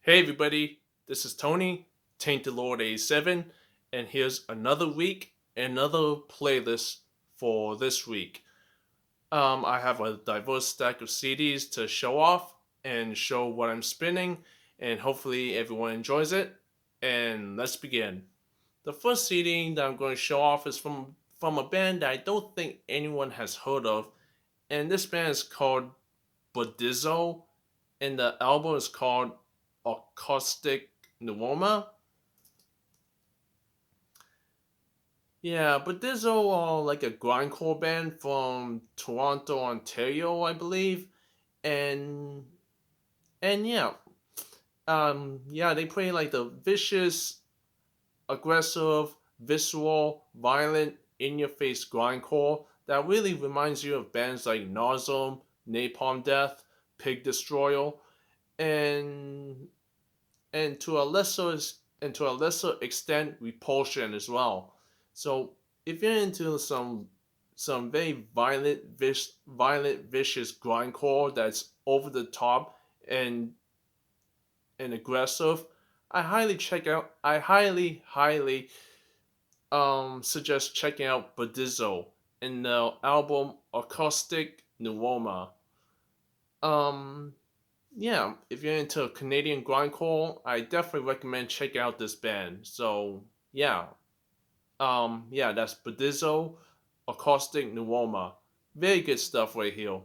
Hey everybody, this is Tony, Tainted Lord 87, and here's another week, another playlist for this week. I have a diverse stack of CDs to show off and show what I'm spinning, and hopefully everyone enjoys it. And let's begin. The first CD that I'm going to show off is from a band that I don't think anyone has heard of, and this band is called Buddhizo, and the album is called Acoustic Pneuma. Yeah, but there's like a grindcore band from Toronto, Ontario, I believe, and yeah, yeah, they play like the vicious, aggressive, visceral, violent, in-your-face grindcore that really reminds you of bands like Nausum, Napalm Death, Pig Destroyer, and to a lesser extent Repulsion as well. So if you're into some very violent, vicious grindcore that's over the top and aggressive, I highly suggest checking out Buddhizo and the album Acoustic Pneuma. Um, yeah, if you're into Canadian grindcore, I definitely recommend checking out this band. So yeah, yeah, that's Buddhizo, Acoustic Pneuma. Very good stuff right here.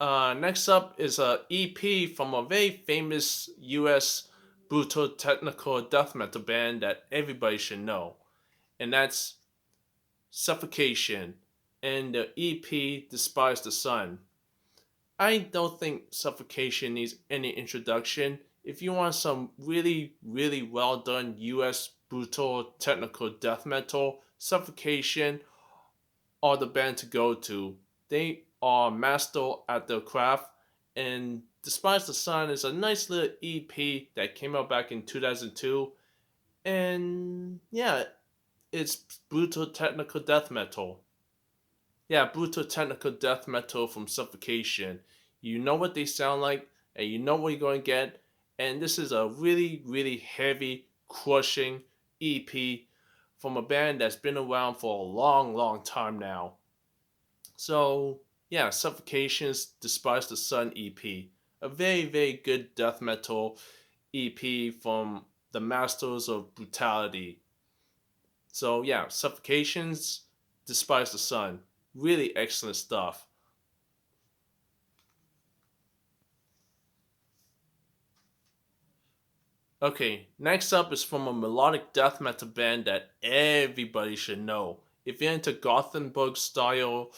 Next up is a EP from a very famous U.S. brutal technical death metal band that everybody should know, and that's Suffocation. And the EP Despise the Sun. I don't think Suffocation needs any introduction. If you want some really well done US brutal technical death metal, Suffocation are the band to go to. They are master at their craft, and Despise the Sun is a nice little EP that came out back in 2002. And yeah, it's brutal technical death metal. Yeah, brutal technical death metal from Suffocation. You know what they sound like, and you know what you're going to get. And this is a really heavy, crushing EP from a band that's been around for a long time now. So, yeah, Suffocation's Despise the Sun EP. A very good death metal EP from the Masters of Brutality. So, yeah, Suffocation's Despise the Sun. Really excellent stuff. Okay, next up is from a melodic death metal band that everybody should know. If you're into Gothenburg style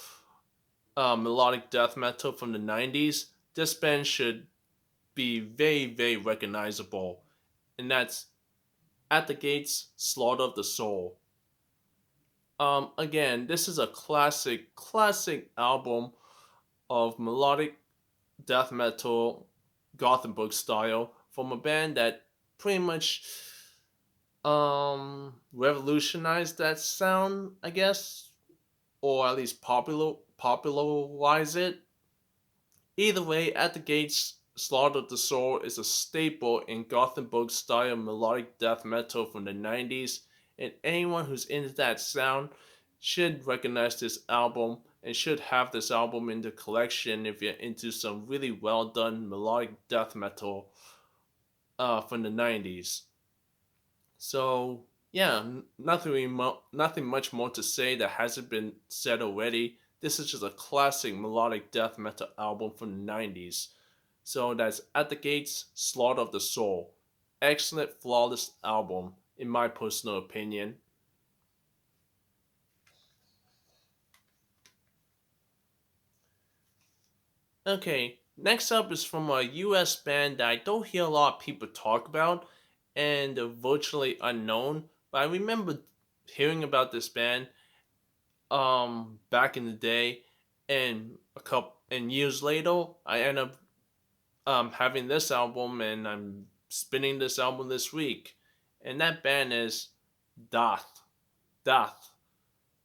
melodic death metal from the 90s, this band should be very recognizable. And that's At the Gates, Slaughter of the Soul. Again, this is a classic album of melodic death metal, Gothenburg style from a band that pretty much revolutionized that sound, I guess, or at least popularize it. Either way, At the Gates, Slaughter of the Soul is a staple in Gothenburg style melodic death metal from the 90s, and anyone who's into that sound should recognize this album and should have this album in the collection if you're into some really well done melodic death metal from the 90s. So yeah, nothing much more to say that hasn't been said already. This is just a classic melodic death metal album from the 90s. So that's At the Gates, Slaughter of the Soul. Excellent, flawless album, in my personal opinion. Okay, next up is from a US band that I don't hear a lot of people talk about, and they're virtually unknown, but I remember hearing about this band back in the day, and a couple and years later I end up having this album, and I'm spinning this album this week, and that band is Dath. Dath,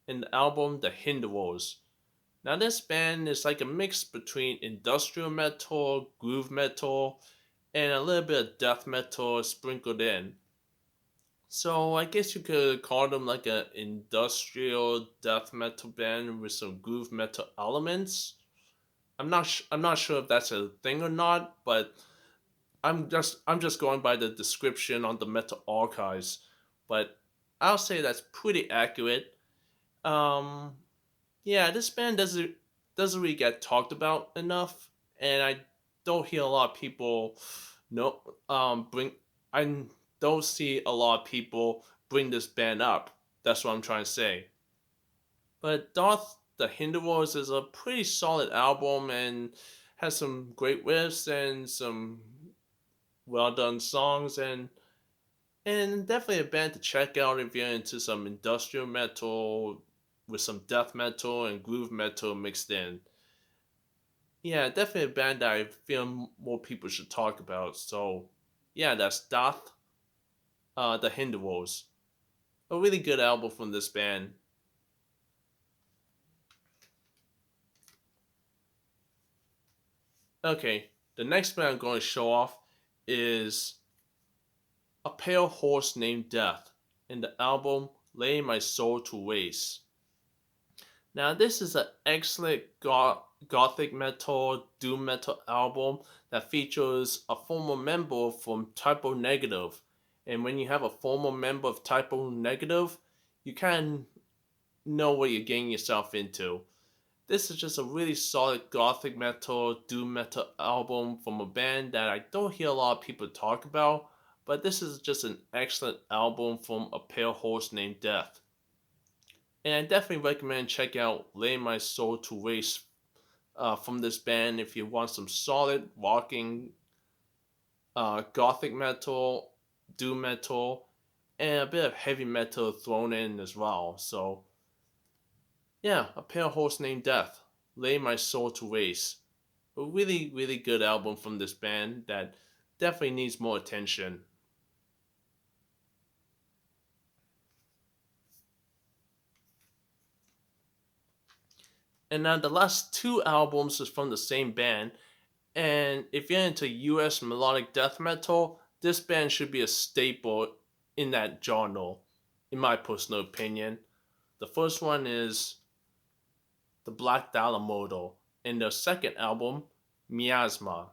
and the album The Hinderers. Now, this band is like a mix between industrial metal, groove metal, and a little bit of death metal sprinkled in. So I guess you could call them like an industrial death metal band with some groove metal elements. I'm not sure if that's a thing or not, but I'm just going by the description on the Metal Archives. But I'll say that's pretty accurate. Um, yeah, this band doesn't really get talked about enough, and I don't hear a lot of people know bring. I don't see a lot of people bring this band up. That's what I'm trying to say. But Darth the Hinderwars is a pretty solid album and has some great riffs and some well done songs and definitely a band to check out if you're into some industrial metal with some death metal and groove metal mixed in. Yeah, definitely a band that I feel more people should talk about. So, yeah, that's Doth, the Hinderwolves. A really good album from this band. Okay, the next band I'm going to show off is A Pale Horse Named Death in the album Lay My Soul to Waste. Now, this is an excellent gothic metal, doom metal album that features a former member from Typo Negative. And when you have a former member of Typo Negative, you kind of know what you're getting yourself into. This is just a really solid gothic metal, doom metal album from a band that I don't hear a lot of people talk about, but this is just an excellent album from A Pale Horse Named Death. And I definitely recommend checking out Lay My Soul to Waste from this band if you want some solid rocking gothic metal, doom metal, and a bit of heavy metal thrown in as well. So, yeah, A Pale Horse Named Death, Lay My Soul to Waste. A really, really good album from this band that definitely needs more attention. And now the last two albums is from the same band. And if you're into US melodic death metal, this band should be a staple in that genre, in my personal opinion. The first one is the Black Dahlia Murder, and their second album, Miasma.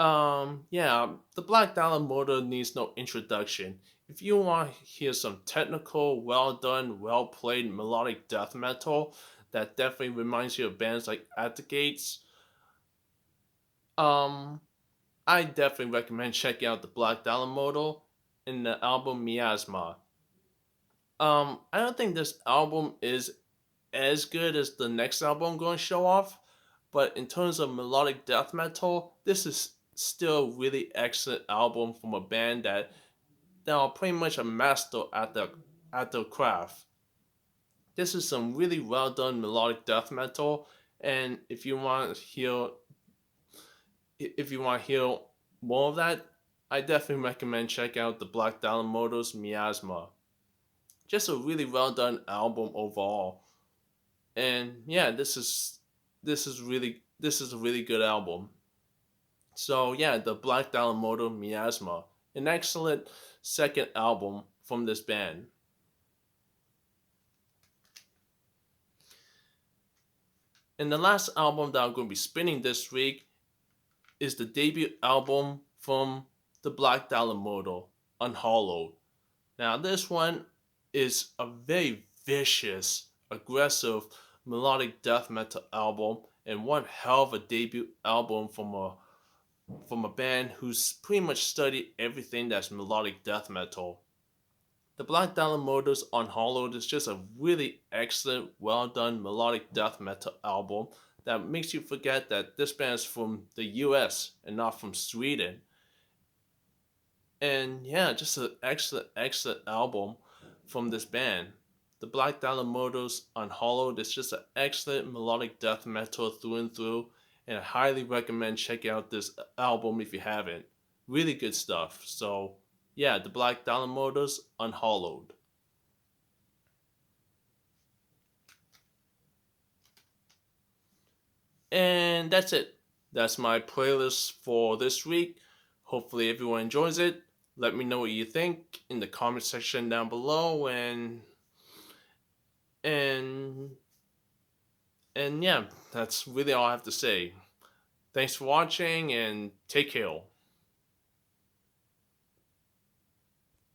Yeah, the Black Dahlia Murder needs no introduction. If you want to hear some technical, well done, well played melodic death metal that definitely reminds you of bands like At the Gates, um, I definitely recommend checking out the Black Dahlia Murder in the album Miasma. I don't think this album is as good as the next album I'm going to show off, but in terms of melodic death metal, this is still a really excellent album from a band that are pretty much a master at their craft. This is some really well done melodic death metal, and if you want to hear more of that, I definitely recommend check out the Black Dahlia Murder's Miasma. Just a really well done album overall. And yeah, this is a really good album. So yeah, the Black Dahlia Murder Miasma, an excellent second album from this band. And the last album that I'm going to be spinning this week is the debut album from the Black Dahlia Murder, Unhallowed. Now this one is a very vicious, aggressive melodic death metal album and one hell of a debut album from a band who's pretty much studied everything that's melodic death metal. The Black Dahlia Murders Unhallowed is just a really excellent, well done melodic death metal album that makes you forget that this band is from the US and not from Sweden. And yeah, just an excellent, excellent album from this band. The Black Dahlia Murders Unhallowed is just an excellent melodic death metal through and through, and I highly recommend checking out this album if you haven't. Really good stuff. So yeah, the Black Dahlia Murders Unhallowed. And that's it. That's my playlist for this week. Hopefully, everyone enjoys it. Let me know what you think in the comment section down below, and and yeah, that's really all I have to say. Thanks for watching, and take care.